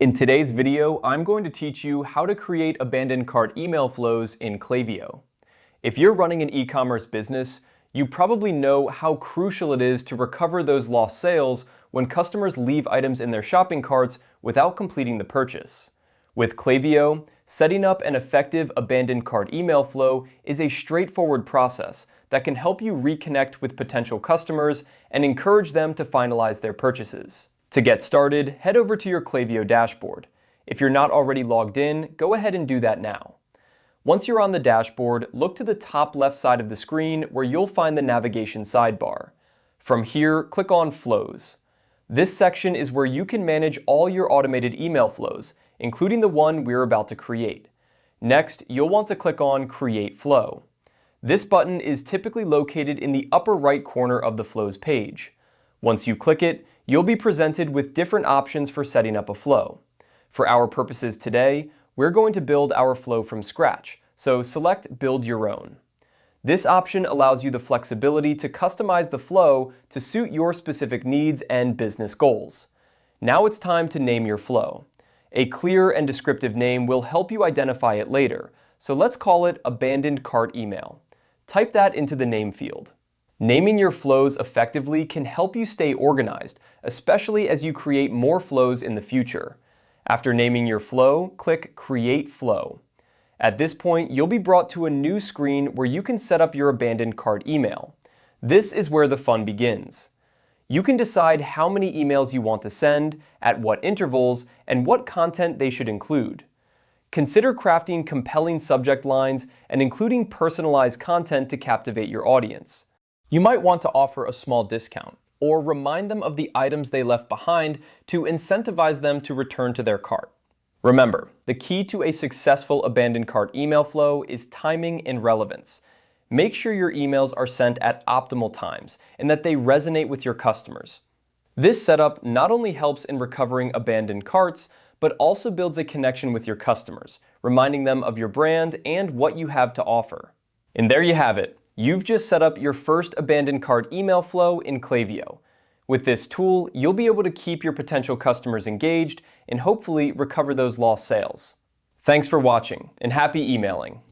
In today's video, I'm going to teach you how to create abandoned cart email flows in Klaviyo. If you're running an e-commerce business, you probably know how crucial it is to recover those lost sales when customers leave items in their shopping carts without completing the purchase. With Klaviyo, setting up an effective abandoned cart email flow is a straightforward process that can help you reconnect with potential customers and encourage them to finalize their purchases. To get started, head over to your Klaviyo dashboard. If you're not already logged in, go ahead and do that now. Once you're on the dashboard, look to the top left side of the screen where you'll find the navigation sidebar. From here, click on Flows. This section is where you can manage all your automated email flows, including the one we're about to create. Next, you'll want to click on Create Flow. This button is typically located in the upper right corner of the Flows page. Once you click it, you'll be presented with different options for setting up a flow. For our purposes today, we're going to build our flow from scratch, so select Build Your Own. This option allows you the flexibility to customize the flow to suit your specific needs and business goals. Now it's time to name your flow. A clear and descriptive name will help you identify it later, so let's call it Abandoned Cart Email. Type that into the name field. Naming your flows effectively can help you stay organized, especially as you create more flows in the future. After naming your flow, click Create Flow. At this point, you'll be brought to a new screen where you can set up your abandoned cart email. This is where the fun begins. You can decide how many emails you want to send, at what intervals, and what content they should include. Consider crafting compelling subject lines and including personalized content to captivate your audience. You might want to offer a small discount, or remind them of the items they left behind to incentivize them to return to their cart. Remember, the key to a successful abandoned cart email flow is timing and relevance. Make sure your emails are sent at optimal times and that they resonate with your customers. This setup not only helps in recovering abandoned carts, but also builds a connection with your customers, reminding them of your brand and what you have to offer. And there you have it. You've just set up your first abandoned cart email flow in Klaviyo. With this tool, you'll be able to keep your potential customers engaged and hopefully recover those lost sales. Thanks for watching, and happy emailing.